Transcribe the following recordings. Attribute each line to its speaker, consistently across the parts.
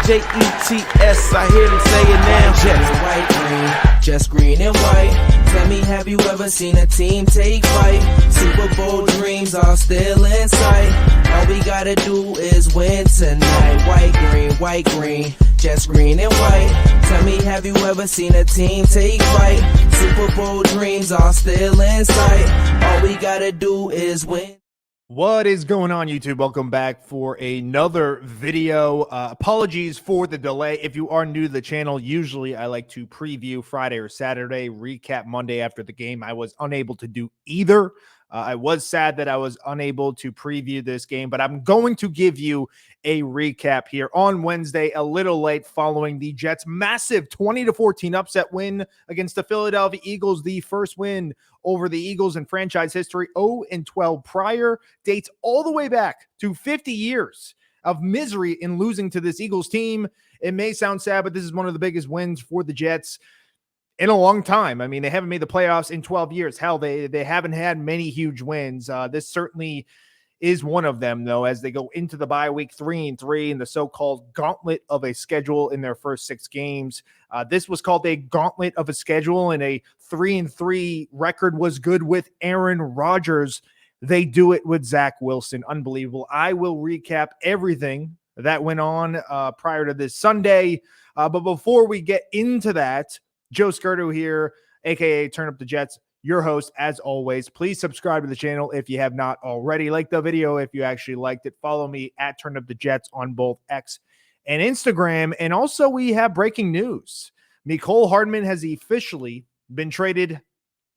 Speaker 1: Jets, I hear them say it now.
Speaker 2: Jets, white, green, just green and white. Tell me, have you ever seen a team take flight? Super Bowl dreams are still in sight. All we gotta do is win tonight. White, green, just green and white. Tell me, have you ever seen a team take flight? Super Bowl dreams are still in sight. All we gotta do is win.
Speaker 3: What is going on, YouTube? Welcome back for another video. Apologies for the delay. If you are new to the channel, usually I like to preview Friday or Saturday, recap Monday after the game. I was unable to do either. I was sad that I was unable to preview this game, but I'm going to give you a recap here on Wednesday, a little late following the Jets' massive 20-14 upset win against the Philadelphia Eagles, the first win over the Eagles in franchise history. 0-12 prior, dates all the way back to 50 years of misery in losing to this Eagles team. It may sound sad, but this is one of the biggest wins for the Jets in a long time. I mean, they haven't made the playoffs in 12 years. Hell, they haven't had many huge wins. This certainly is one of them, though, as they go into the bye week 3-3 in the so-called gauntlet of a schedule in their first 6 games. This was called a gauntlet of a schedule, and a 3-3 record was good with Aaron Rodgers. They do it with Zach Wilson. Unbelievable. I will recap everything that went on prior to this Sunday. But before we get into that, Joe Skirdo here, a.k.a. Turn Up the Jets, your host, as always. Please subscribe to the channel if you have not already. Like the video if you actually liked it. Follow me at Turn Up the Jets on both X and Instagram. And also, we have breaking news. Mecole Hardman has officially been traded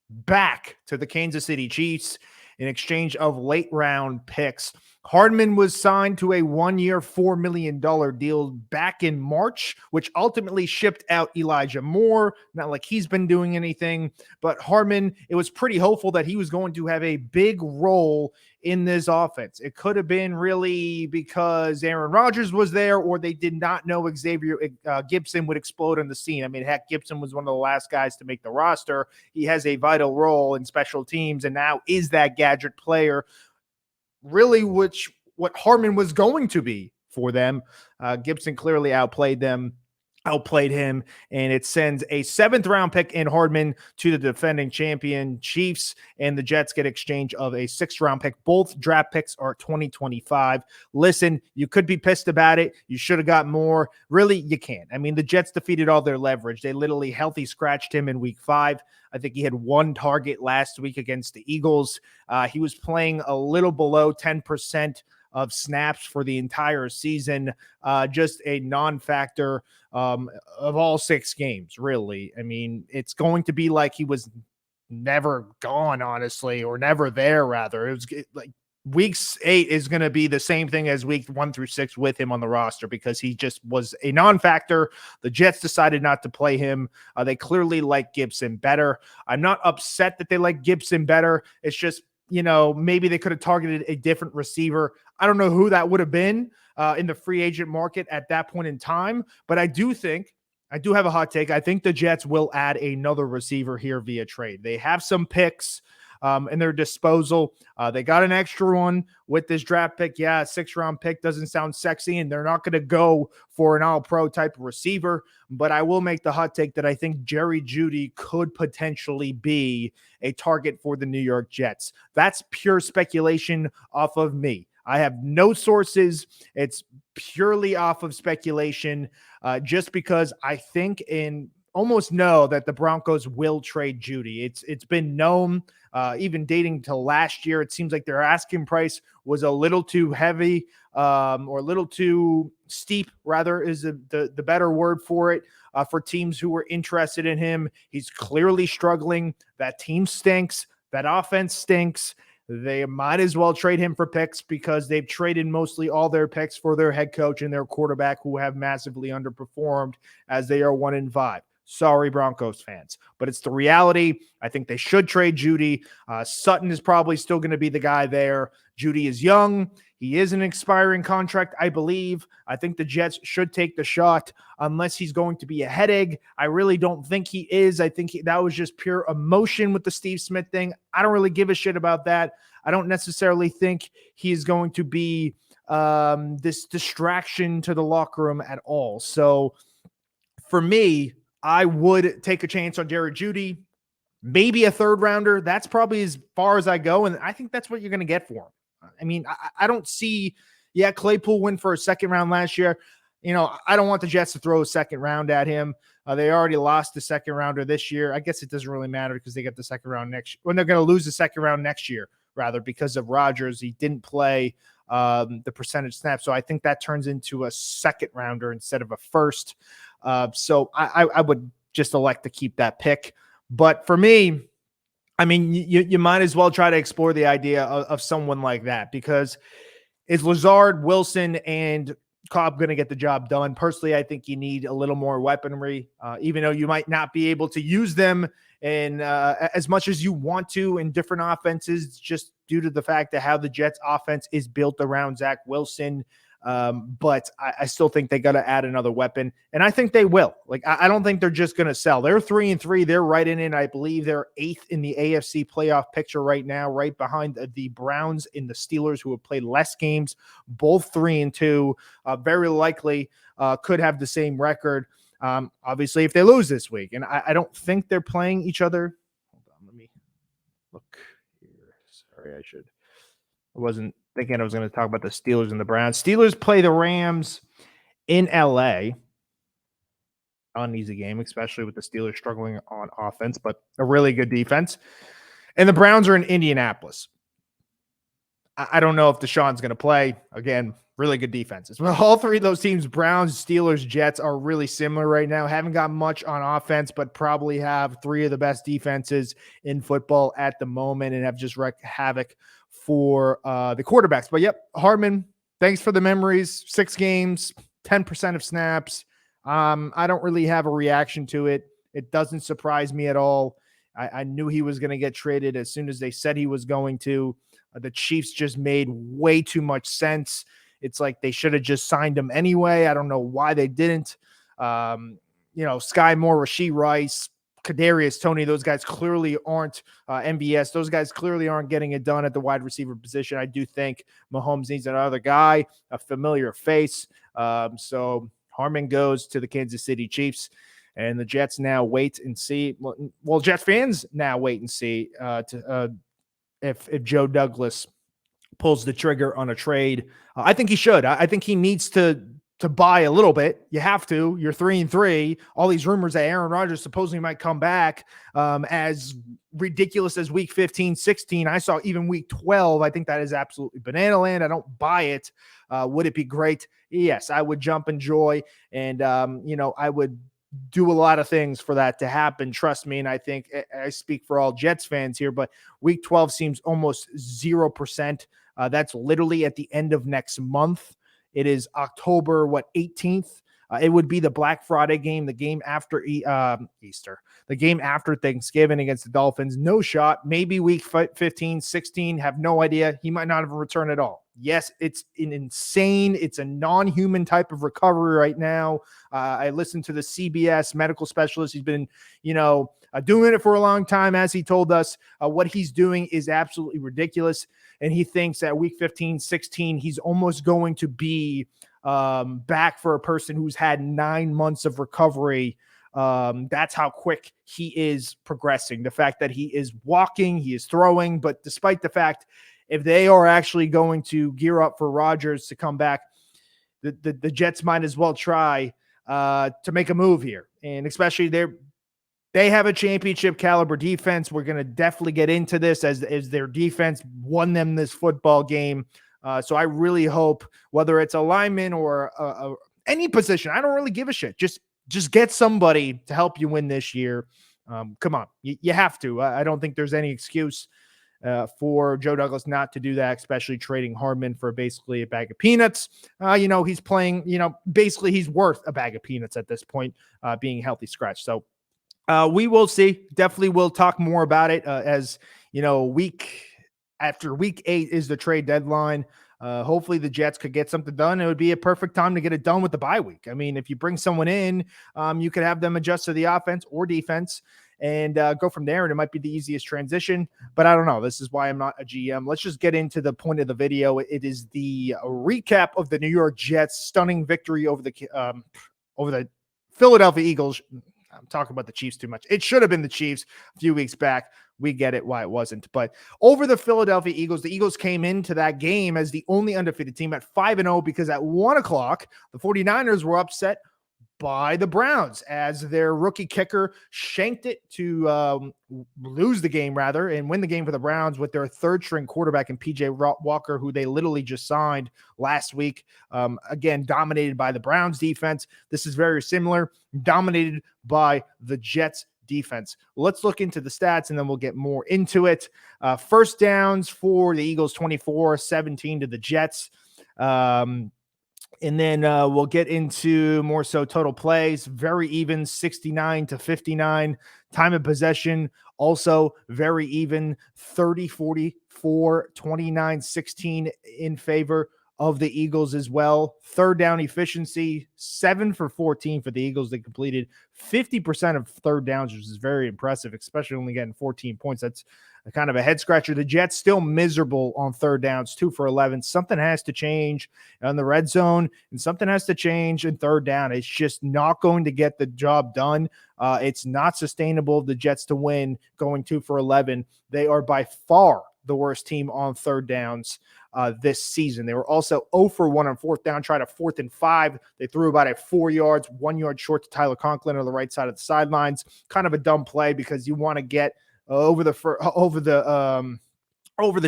Speaker 3: back to the Kansas City Chiefs in exchange of late-round picks. Hardman was signed to a 1-year, $4 million deal back in March, which ultimately shipped out Elijah Moore. Not like he's been doing anything, but Hardman, it was pretty hopeful that he was going to have a big role in this offense. It could have been really because Aaron Rodgers was there, or they did not know Xavier Gibson would explode on the scene. I mean, heck, Gibson was one of the last guys to make the roster. He has a vital role in special teams and now is that gadget player, really, what Hardman was going to be for them. Gibson clearly outplayed him, and it sends a 7th-round pick in Hardman to the defending champion Chiefs, and the Jets get exchange of a 6th-round pick. Both draft picks are 2025. Listen, you could be pissed about it. You should have got more. Really, you can't. I mean, the Jets defeated all their leverage. They literally healthy scratched him in week 5. I think he had 1 target last week against the Eagles. He was playing a little below 10% of snaps for the entire season, just a non-factor of all 6 games, really. I mean, it's going to be like he was never gone, honestly, or never there, rather. It was like week 8 is going to be the same thing as week 1 through 6 with him on the roster because he just was a non-factor. The Jets decided not to play him. They clearly like Gibson better. I'm not upset that they like Gibson better. It's just, you know, maybe they could have targeted a different receiver. I don't know who that would have been in the free agent market at that point in time, but I do have a hot take. I think the Jets will add another receiver here via trade. They have some picks in their disposal. They got an extra one with this draft pick. Yeah, a 6th-round pick doesn't sound sexy, and they're not going to go for an all-pro type of receiver, but I will make the hot take that I think Jerry Jeudy could potentially be a target for the New York Jets. That's pure speculation off of me. I have no sources. It's purely off of speculation, just because I think and almost know that the Broncos will trade Jeudy. It's been known, even dating to last year. It seems like their asking price was a little too heavy, or a little too steep, rather, is the better word for it, for teams who were interested in him. He's clearly struggling. That team stinks. That offense stinks. They might as well trade him for picks because they've traded mostly all their picks for their head coach and their quarterback, who have massively underperformed as they are 1-5. Sorry, Broncos fans, but it's the reality. I think they should trade Jeudy. Sutton is probably still going to be the guy there. Jeudy is young. He is an expiring contract, I believe. I think the Jets should take the shot unless he's going to be a headache. I really don't think he is. I think that was just pure emotion with the Steve Smith thing. I don't really give a shit about that. I don't necessarily think he is going to be this distraction to the locker room at all. So for me, I would take a chance on Jared Jeudy, maybe a third rounder. That's probably as far as I go. And I think that's what you're going to get for him. I mean, I don't see, Claypool went for a second round last year. I don't want the Jets to throw a second round at him. They already lost the second rounder this year. I guess it doesn't really matter because they get the second round next year. When they're going to lose the second round next year, rather, because of Rodgers. He didn't play the percentage snap. So I think that turns into a second rounder instead of a first. So I would just elect to keep that pick. But for me, I mean, you might as well try to explore the idea of someone like that, because is Lazard, Wilson, and Cobb going to get the job done? Personally, I think you need a little more weaponry, even though you might not be able to use them in as much as you want to in different offenses, just due to the fact that how the Jets offense is built around Zach Wilson. But I still think they got to add another weapon, and I think they will. Like, I don't think they're just going to sell. They're 3-3. They're right in it. I believe they're 8th in the AFC playoff picture right now, right behind the Browns and the Steelers, who have played less games, both 3-2. Very likely could have the same record. Obviously, if they lose this week, and I don't think they're playing each other. Hold on, let me look here. Sorry, I wasn't thinking I was going to talk about the Steelers and the Browns. Steelers play the Rams in LA. Uneasy game, especially with the Steelers struggling on offense, but a really good defense. And the Browns are in Indianapolis. I don't know if Deshaun's going to play. Again, really good defenses. Well, all three of those teams, Browns, Steelers, Jets, are really similar right now. Haven't got much on offense, but probably have three of the best defenses in football at the moment, and have just wreaked havoc for the quarterbacks. But yep, Hardman, thanks for the memories. 6 games, 10% of snaps. I don't really have a reaction to it. It doesn't surprise me at all. I knew he was going to get traded as soon as they said he was going to. The Chiefs just made way too much sense. It's like they should have just signed him anyway. I don't know why they didn't. Sky Moore, Rashee Rice, Kadarius Toney, those guys clearly aren't MVS. Those guys clearly aren't getting it done at the wide receiver position. I do think Mahomes needs another guy, a familiar face. So Hardman goes to the Kansas City Chiefs, and the Jets now wait and see. Well, Jets fans now wait and see if Joe Douglas pulls the trigger on a trade. I think he should. I think he needs to buy a little bit. You have to. You're 3-3. All these rumors that Aaron Rodgers supposedly might come back, as ridiculous as week 15, 16. I saw even week 12. I think that is absolutely banana land. I don't buy it. Would it be great? Yes, I would jump in joy. And, I would do a lot of things for that to happen. Trust me. And I think I speak for all Jets fans here, but week 12 seems almost 0%. That's literally at the end of next month. It is October, 18th. It would be the Black Friday game, the game after Easter, the game after Thanksgiving against the Dolphins. No shot. Maybe week 15, 16, have no idea. He might not have a return at all. Yes, it's it's a non-human type of recovery right now. I listened to the CBS medical specialist. He's been, doing it for a long time. As he told us, what he's doing is absolutely ridiculous. And he thinks that week 15, 16, he's almost going to be back for a person who's had 9 months of recovery. That's how quick he is progressing. The fact that he is walking, he is throwing, but despite the fact, if they are actually going to gear up for Rodgers to come back, the Jets might as well try to make a move here. And especially they have a championship caliber defense. We're going to definitely get into this as their defense won them this football game. So I really hope, whether it's a lineman or any position, I don't really give a shit. Just get somebody to help you win this year. Come on, you have to. I don't think there's any excuse for Joe Douglas not to do that, especially trading Hardman for basically a bag of peanuts. He's playing, basically he's worth a bag of peanuts at this point, being healthy scratch. So we will see. Definitely we'll talk more about it as, week after week 8 is the trade deadline. Hopefully the Jets could get something done. It would be a perfect time to get it done with the bye week. I mean, if you bring someone in, you could have them adjust to the offense or defense. and go from there. And it might be the easiest transition, but I don't know. This is why I'm not a GM. Let's just get into the point of the video. It is the recap of the New York Jets' stunning victory over the Philadelphia Eagles. I'm talking about the Chiefs too much. It should have been the Chiefs a few weeks back. We get it why it wasn't. But over the Philadelphia Eagles, the Eagles came into that game as the only undefeated team at 5-0 because at 1 o'clock, the 49ers were upset by the Browns as their rookie kicker shanked it to lose the game rather and win the game for the Browns with their third string quarterback in PJ Walker, who they literally just signed last week. Again, dominated by the Browns defense. This is very similar, dominated by the Jets defense. Let's look into the stats and then we'll get more into it. First downs for the Eagles, 24-17 to the Jets. And then we'll get into more so total plays, very even, 69-59. Time of possession, also very even, 30-44, 29-16 in favor of the Eagles as well. Third down efficiency, 7 for 14 for the Eagles. They completed 50% of third downs, which is very impressive, especially only getting 14 points. That's a kind of a head scratcher. The Jets still miserable on third downs, 2 for 11. Something has to change on the red zone, and something has to change in third down. It's just not going to get the job done. It's not sustainable, the Jets to win going 2 for 11. They are by far the worst team on third downs this season. They were also 0 for 1 on fourth down, tried a 4th and 5. They threw about at 4 yards, 1 yard short to Tyler Conklin on the right side of the sidelines. Kind of a dumb play because you want to get over the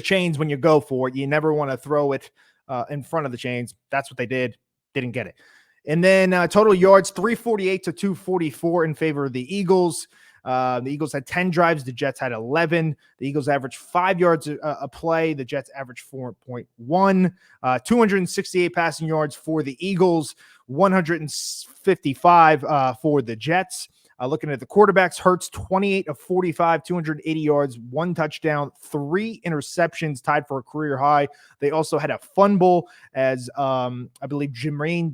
Speaker 3: chains when you go for it. You never want to throw it in front of the chains. That's what they did. Didn't get it. And then total yards, 348 to 244 in favor of the Eagles. The Eagles had 10 drives. The Jets had 11. The Eagles averaged 5 yards a play. The Jets averaged 4.1. 268 passing yards for the Eagles, 155 for the Jets. Looking at the quarterbacks, Hurts, 28 of 45, 280 yards, 1 touchdown, 3 interceptions, tied for a career high. They also had a fumble as I believe CJ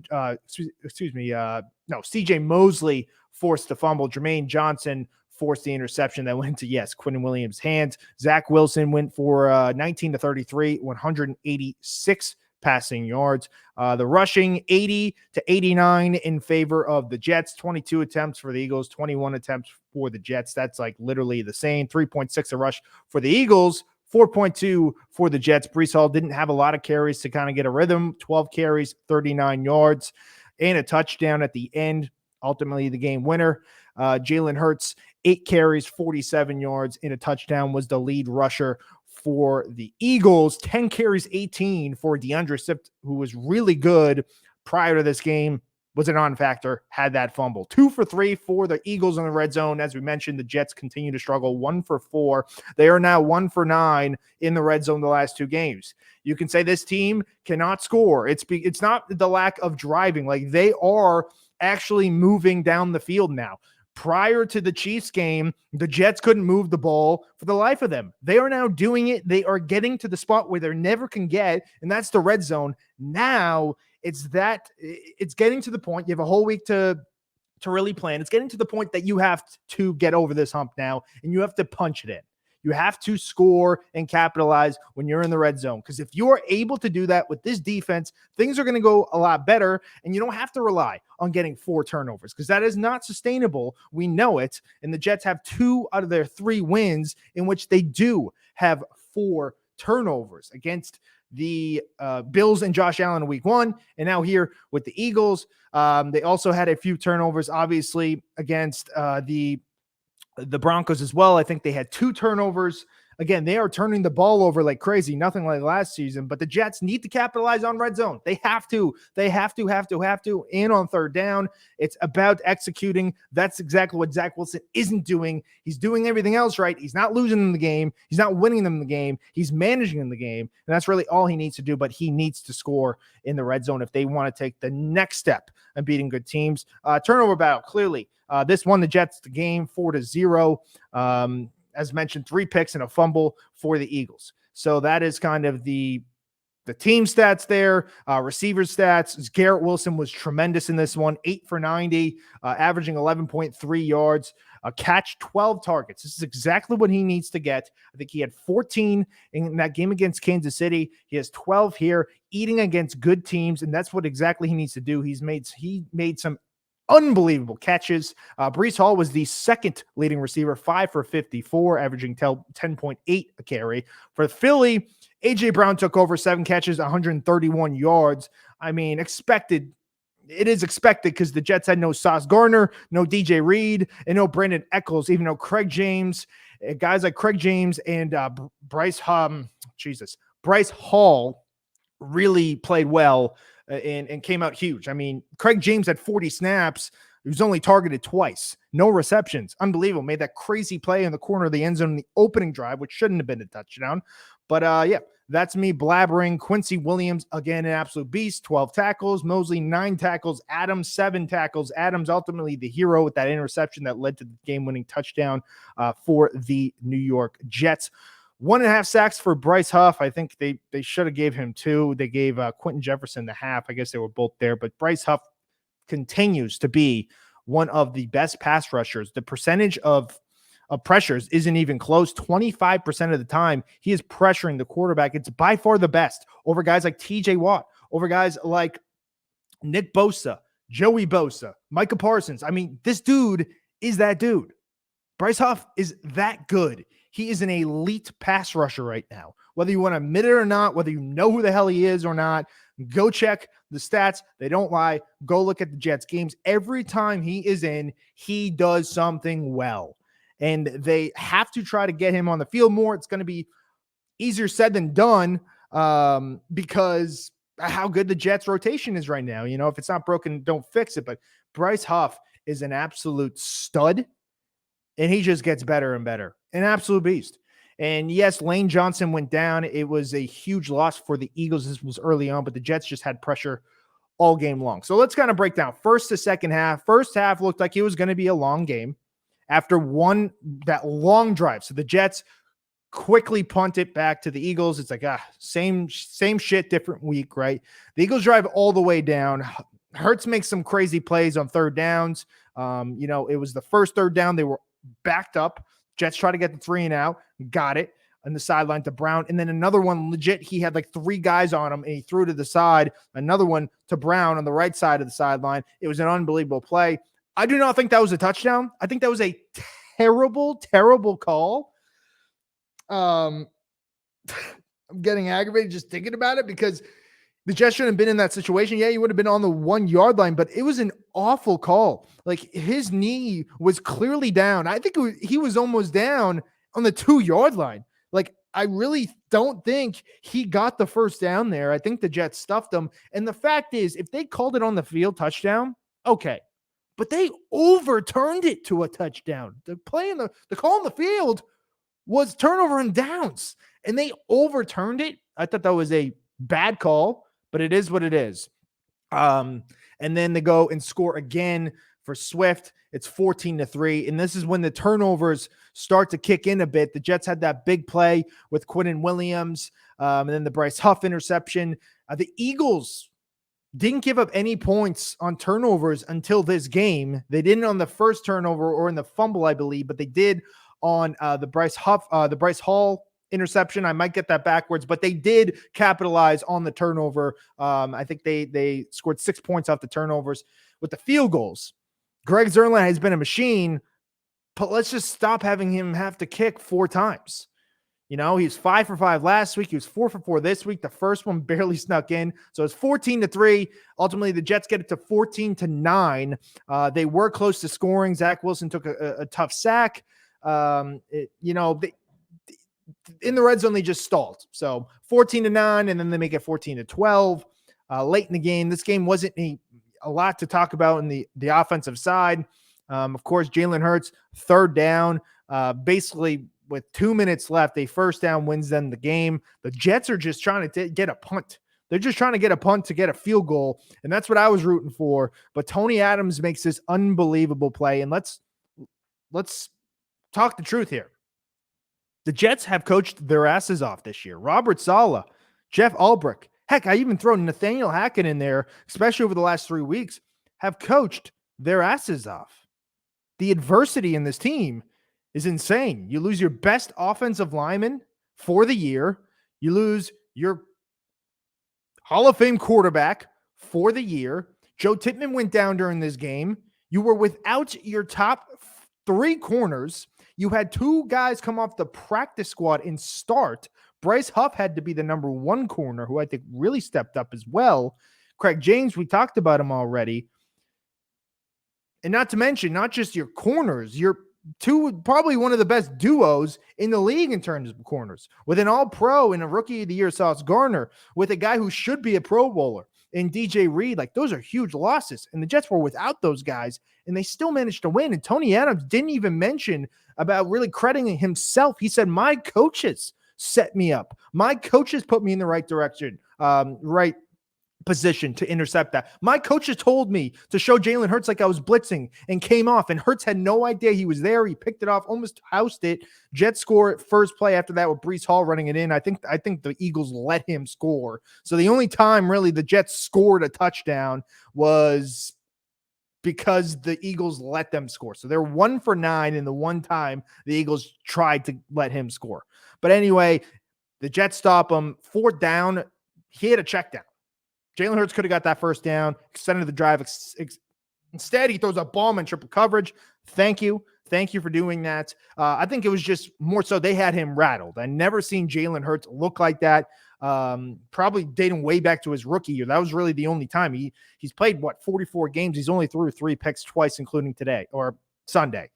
Speaker 3: Mosley forced the fumble. Jermaine Johnson forced the interception that went to, Quinnen Williams' hands. Zach Wilson went for 19 to 33, 186 passing yards. The rushing, 80 to 89 in favor of the Jets. 22 attempts for the Eagles, 21 attempts for the Jets. That's like literally the same. 3.6 a rush for the Eagles, 4.2 for the Jets. Breece Hall didn't have a lot of carries to kind of get a rhythm. 12 carries, 39 yards, and a touchdown at the end. Ultimately, the game winner. Jalen Hurts, 8 carries, 47 yards, and a touchdown, was the lead rusher for the Eagles. 10 carries, 18 for DeAndre Swift, who was really good prior to this game, was a non-factor, had that fumble. 2 for 3 for the Eagles in the red zone. As we mentioned, the Jets continue to struggle. 1 for 4. They are now 1 for 9 in the red zone the last 2 games. You can say this team cannot score. It's not the lack of driving. Like, they are actually moving down the field now. Prior to the Chiefs game, the Jets couldn't move the ball for the life of them. They are now doing it. They are getting to the spot where they never can get, and that's the red zone. Now it's getting to the point. You have a whole week to really plan. It's getting to the point that you have to get over this hump now, and you have to punch it in. You have to score and capitalize when you're in the red zone. Because if you're able to do that with this defense, things are going to go a lot better, and you don't have to rely on getting 4 turnovers because that is not sustainable. We know it. And the Jets have 2 out of their 3 wins in which they do have 4 turnovers against the Bills and Josh Allen in week 1. And now here with the Eagles, they also had a few turnovers, obviously, against the Broncos as well. I think they had 2 turnovers. Again, they are turning the ball over like crazy, nothing like last season, but the Jets need to capitalize on red zone. They have to. And on third down, it's about executing. That's exactly what Zach Wilson isn't doing. He's doing everything else right. He's not losing them the game. He's not winning them the game. He's managing them the game, and that's really all he needs to do, but he needs to score in the red zone if they want to take the next step in beating good teams. Turnover battle, clearly. This won the Jets the game 4-0. As mentioned, 3 picks and a fumble for the Eagles. So that is kind of the the team stats there, receiver stats. Garrett Wilson was tremendous in this one, 8 for 90, averaging 11.3 yards, catch 12 targets. This is exactly what he needs to get. I think he had 14 in that game against Kansas City. He has 12 here, eating against good teams, and that's what exactly he needs to do. He made some unbelievable catches. Breece Hall was the second leading receiver, 5 for 54, averaging 10.8 a carry. For Philly, A.J. Brown took over, 7 catches, 131 yards. I mean, expected. It is expected because the Jets had no Sauce Gardner, no DJ Reed, and no Brandon Eccles, even though guys like Craig James and Bryce Hall really played well and came out huge. I mean, Craig James had 40 snaps. He was only targeted twice. No receptions. Unbelievable. Made that crazy play in the corner of the end zone in the opening drive, which shouldn't have been a touchdown. But yeah, that's me blabbering. Quincy Williams, again, an absolute beast. 12 tackles. Mosley, 9 tackles. Adams, 7 tackles. Adams ultimately the hero with that interception that led to the game-winning touchdown for the New York Jets. 1.5 sacks for Bryce Huff. I think they should have gave him 2. They gave Quentin Jefferson the half. I guess they were both there. But Bryce Huff continues to be one of the best pass rushers. The percentage of pressures isn't even close. 25% of the time, he is pressuring the quarterback. It's by far the best over guys like TJ Watt, over guys like Nick Bosa, Joey Bosa, Micah Parsons. I mean, this dude is that dude. Bryce Huff is that good. He is an elite pass rusher right now. Whether you want to admit it or not, whether you know who the hell he is or not, go check the stats. They don't lie. Go look at the Jets games. Every time he is in, he does something well. And they have to try to get him on the field more. It's going to be easier said than done because how good the Jets rotation is right now. You know, if it's not broken, don't fix it. But Bryce Huff is an absolute stud, and he just gets better and better. An absolute beast. And yes, Lane Johnson went down. It was a huge loss for the Eagles. This was early on, but the Jets just had pressure all game long. So let's kind of break down first to second half. First half looked like it was going to be a long game after that long drive. So the Jets quickly punt it back to the Eagles. It's like, same shit, different week, right? The Eagles drive all the way down. Hurts makes some crazy plays on third downs. It was the first third down. They were backed up. Jets try to get the 3 and out. Got it on the sideline to Brown. And then another one, legit, he had like 3 guys on him, and he threw to the side. Another one to Brown on the right side of the sideline. It was an unbelievable play. I do not think that was a touchdown. I think that was a terrible, terrible call. I'm getting aggravated just thinking about it because the Jets shouldn't have been in that situation. Yeah, he would have been on the 1 yard line, but it was an awful call. Like his knee was clearly down. I think he was almost down on the 2 yard line. Like I really don't think he got the first down there. I think the Jets stuffed him. And the fact is, if they called it on the field touchdown, okay. But they overturned it to a touchdown. The call on the field was turnover and downs, and they overturned it. I thought that was a bad call, but it is what it is. And then they go and score again for Swift. It's 14-3. And this is when the turnovers start to kick in a bit. The Jets had that big play with Quinnen Williams, and then the Bryce Huff interception. The Eagles didn't give up any points on turnovers until this game. They didn't on the first turnover or in the fumble, I believe, but they did on the Bryce Hall interception. I might get that backwards, but they did capitalize on the turnover. I think they scored 6 points off the turnovers. With the field goals, Greg Zuerlein has been a machine, but let's just stop having him have to kick 4 times. You know, he was 5 for 5 last week. He was 4 for 4 this week. The first one barely snuck in. So it's 14-3. Ultimately, the Jets get it to 14-9. They were close to scoring. Zach Wilson took a tough sack. In the red zone, they just stalled. So 14-9, and then they make it 14-12 late in the game. This game wasn't a lot to talk about in the offensive side. Of course, Jalen Hurts, third down, basically with 2 minutes left, a first down wins them the game. The Jets are just trying to get a punt. They're just trying to get a punt to get a field goal, and that's what I was rooting for. But Tony Adams makes this unbelievable play, and let's talk the truth here. The Jets have coached their asses off this year. Robert Saleh, Jeff Ulbrich Heck, I even throw Nathaniel Hackett in there, especially over the last 3 weeks, have coached their asses off. The adversity in this team is insane. You lose your best offensive lineman for the year. You lose your Hall of Fame quarterback for the year. Joe Tippmann went down during this game. You were without your top 3 corners. You had 2 guys come off the practice squad and start. Bryce Huff had to be the number 1 corner, who I think really stepped up as well. Craig James, we talked about him already. And not to mention, not just your corners, you're probably one of the best duos in the league in terms of corners, with an all-pro and a rookie of the year, Sauce Gardner, with a guy who should be a Pro Bowler in DJ Reed. Like, those are huge losses. And the Jets were without those guys, and they still managed to win. And Tony Adams didn't even mention about really crediting himself. He said, my coaches set me up. My coaches put me in the right direction, right position to intercept that. My coaches told me to show Jalen Hurts like I was blitzing and came off, and Hurts had no idea he was there. He picked it off, almost housed it. Jets score at first play after that with Breece Hall running it in. I think the Eagles let him score. So the only time really the Jets scored a touchdown was because the Eagles let them score. So they're 1 for 9 in the one time the Eagles tried to let him score. But anyway, the Jets stop him. 4th down, he had a check down. Jalen Hurts could have got that first down, extended the drive. Instead, he throws a bomb in triple coverage. Thank you. Thank you for doing that. I think it was just more so they had him rattled. I never seen Jalen Hurts look like that. Probably dating way back to his rookie year. That was really the only time. He's played, 44 games. He's only threw 3 picks twice, including today or Sunday.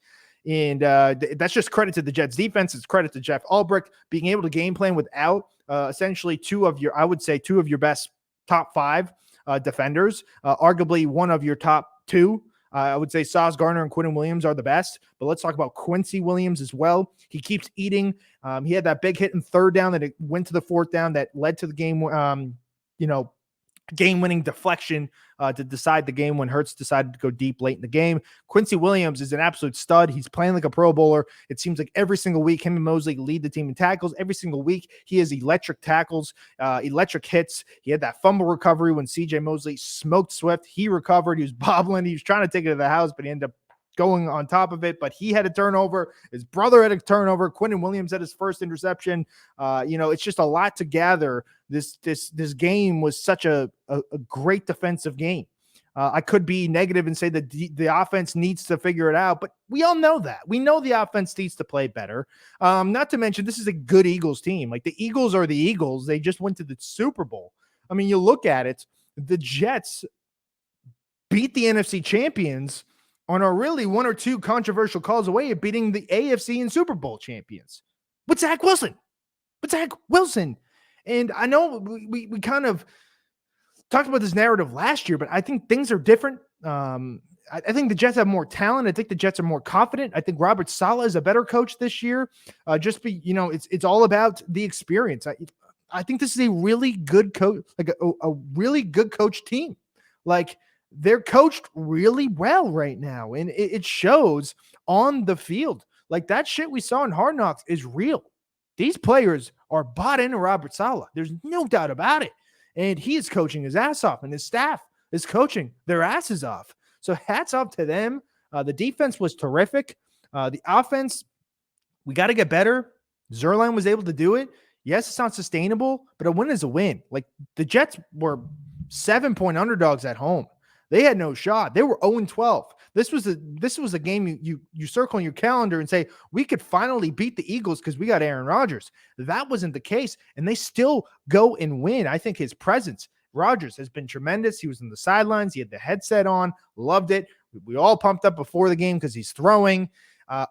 Speaker 3: And that's just credit to the Jets defense. It's credit to Jeff Ulbrich being able to game plan without essentially two of your best top 5 defenders, arguably one of your top 2. I would say Sauce Gardner and Quentin Williams are the best, but let's talk about Quincy Williams as well. He keeps eating. He had that big hit in 3rd down that it went to the 4th down that led to the game, game-winning deflection to decide the game when Hurts decided to go deep late in the game. Quincy Williams is an absolute stud. He's playing like a Pro Bowler. It seems like every single week, him and Mosley lead the team in tackles. Every single week, he has electric tackles, electric hits. He had that fumble recovery when CJ Mosley smoked Swift. He recovered. He was bobbling. He was trying to take it to the house, but he ended up going on top of it, but he had a turnover. His brother had a turnover. Quentin Williams had his first interception. It's just a lot to gather. This game was such a great defensive game. I could be negative and say that the offense needs to figure it out, but we all know that. We know the offense needs to play better. Not to mention, this is a good Eagles team. Like, the Eagles are the Eagles. They just went to the Super Bowl. I mean, you look at it, the Jets beat the NFC champions on a really 1 or 2 controversial calls away of beating the AFC and Super Bowl champions with Zach Wilson. And I know we kind of talked about this narrative last year, but I think things are different. I think the Jets have more talent. I think the Jets are more confident. I think Robert Saleh is a better coach this year. It's all about the experience. I think this is a really good coach, like a really good coach team. Like, they're coached really well right now, and it shows on the field. Like, that shit we saw in Hard Knocks is real. These players are bought into Robert Saleh. There's no doubt about it. And he is coaching his ass off, and his staff is coaching their asses off. So hats off to them. The defense was terrific. The offense, we got to get better. Zerline was able to do it. Yes, it's not sustainable, but a win is a win. Like, the Jets were 7-point underdogs at home. They had no shot. They were 0-12. This was a game you circle on your calendar and say, we could finally beat the Eagles because we got Aaron Rodgers. That wasn't the case, and they still go and win. I think his presence, Rodgers, has been tremendous. He was in the sidelines. He had the headset on. Loved it. We all pumped up before the game because he's throwing.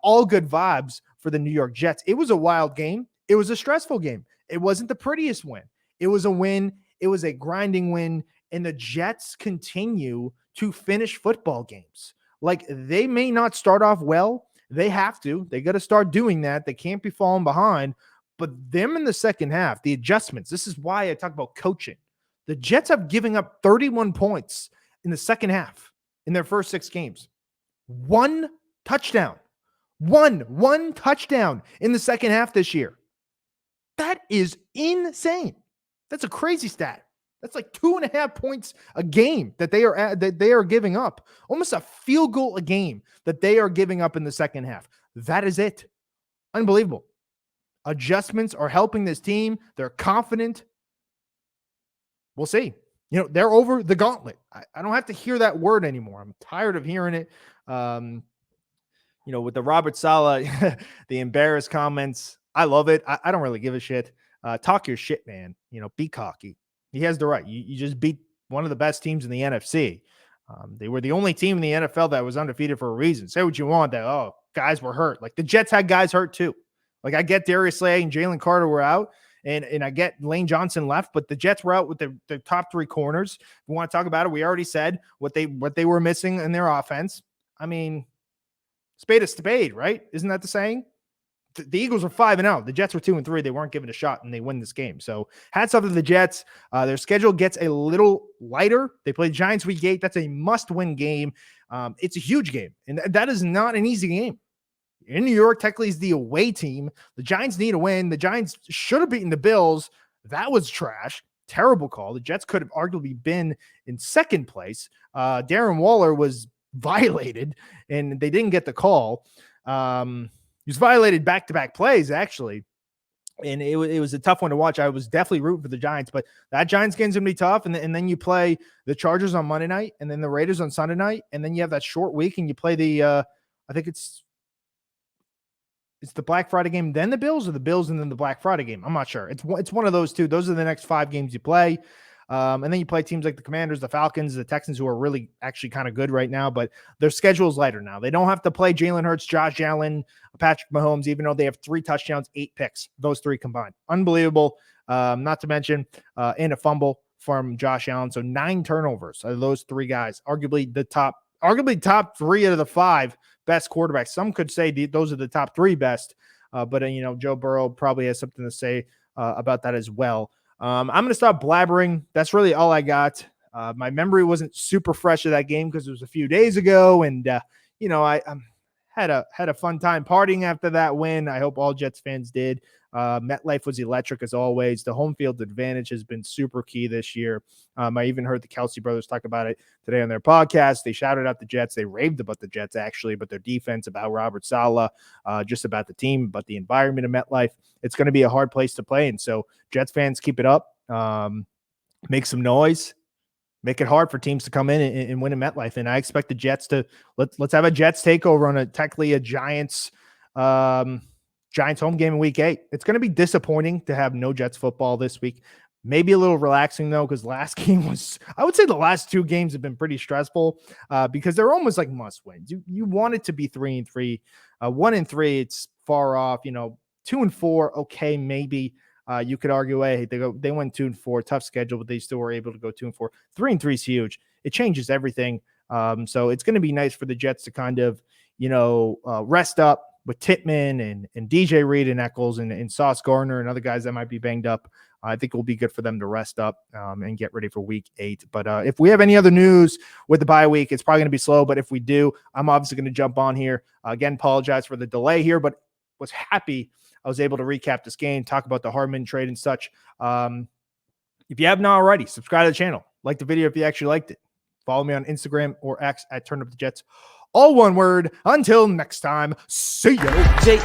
Speaker 3: All good vibes for the New York Jets. It was a wild game. It was a stressful game. It wasn't the prettiest win. It was a win. It was a grinding win. And the Jets continue to finish football games. Like, they may not start off well. They have to. They got to start doing that. They can't be falling behind. But them in the second half, the adjustments, this is why I talk about coaching. The Jets have given up 31 points in the second half in their first 6 games. 1 touchdown. One touchdown in the second half this year. That is insane. That's a crazy stat. That's like 2.5 points a game that they are giving up. Almost a field goal a game that they are giving up in the second half. That is it. Unbelievable. Adjustments are helping this team. They're confident. We'll see. They're over the gauntlet. I don't have to hear that word anymore. I'm tired of hearing it. With the Robert Saleh, the embarrassed comments, I love it. I don't really give a shit. Talk your shit, man. Be cocky. He has the right. You just beat one of the best teams in the NFC. They were the only team in the NFL that was undefeated for a reason. Say what you want, that, guys were hurt. Like, the Jets had guys hurt too. Like, I get Darius Slay and Jalen Carter were out, and I get Lane Johnson left, but the Jets were out with the top three corners. If we want to talk about it, we already said what they were missing in their offense. I mean, spade is spade, right? Isn't that the saying? The Eagles were 5-0. The Jets were 2-3. They weren't given a shot, and they win this game. So hats off to the Jets. Their schedule gets a little lighter. They play Giants week 8. That's a must-win game. It's a huge game, and that is not an easy game. In New York, technically, is the away team. The Giants need a win. The Giants should have beaten the Bills. That was trash. Terrible call. The Jets could have arguably been in second place. Darren Waller was violated, and they didn't get the call. He was violated back-to-back plays, actually, and it was a tough one to watch. I was definitely rooting for the Giants, but that Giants game's going to be tough, and then you play the Chargers on Monday night, and then the Raiders on Sunday night, and then you have that short week, and you play the I think it's the Black Friday game, then the Bills, or the Bills and then the Black Friday game. I'm not sure. It's one of those two. Those are the next 5 games you play. And then you play teams like the Commanders, the Falcons, the Texans, who are really actually kind of good right now, but their schedule is lighter now. They don't have to play Jalen Hurts, Josh Allen, Patrick Mahomes, even though they have 3 touchdowns, 8 picks, those 3 combined. Unbelievable. Not to mention and a fumble from Josh Allen. So 9 turnovers of those 3 guys, arguably top 3 out of the 5 best quarterbacks. Some could say those are the top 3 best, but Joe Burrow probably has something to say about that as well. I'm going to stop blabbering. That's really all I got. My memory wasn't super fresh of that game because it was a few days ago, and I had a fun time partying after that win. I hope all Jets fans did. MetLife was electric as always. The home field advantage has been super key this year. I even heard the Kelsey brothers talk about it today on their podcast. They shouted out the Jets. They raved about the Jets, actually, but their defense, about Robert Saleh, just about the team, about the environment of MetLife. It's going to be a hard place to play. And so Jets fans, keep it up. Make some noise. Make it hard for teams to come in and win in MetLife. And I expect the Jets to let's have a Jets takeover on technically a Giants home game in week 8. It's going to be disappointing to have no Jets football this week. Maybe a little relaxing though, because last game was, I would say the last 2 games have been pretty stressful because they're almost like must wins. You want it to be 3-3, 1-3. It's far off. 2-4. Okay, maybe. You could argue, hey, they went 2-4, tough schedule, but they still were able to go 2-4. 3-3 is huge. It changes everything. So it's going to be nice for the Jets to kind of, rest up with Tittman and DJ Reed and Eccles and Sauce Gardner and other guys that might be banged up. I think it will be good for them to rest up and get ready for week 8. But if we have any other news with the bye week, it's probably going to be slow. But if we do, I'm obviously going to jump on here. Again, apologize for the delay here, but was happy I was able to recap this game, talk about the Hardman trade and such. If you have not already, subscribe to the channel. Like the video if you actually liked it. Follow me on Instagram or X at TurnUpTheJets. All one word. Until next time, see ya.
Speaker 1: Jets,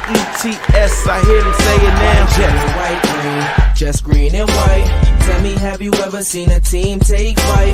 Speaker 1: I hear them say it now.
Speaker 2: Jet, white, green, just green and white. Tell me, have you ever seen a team take flight?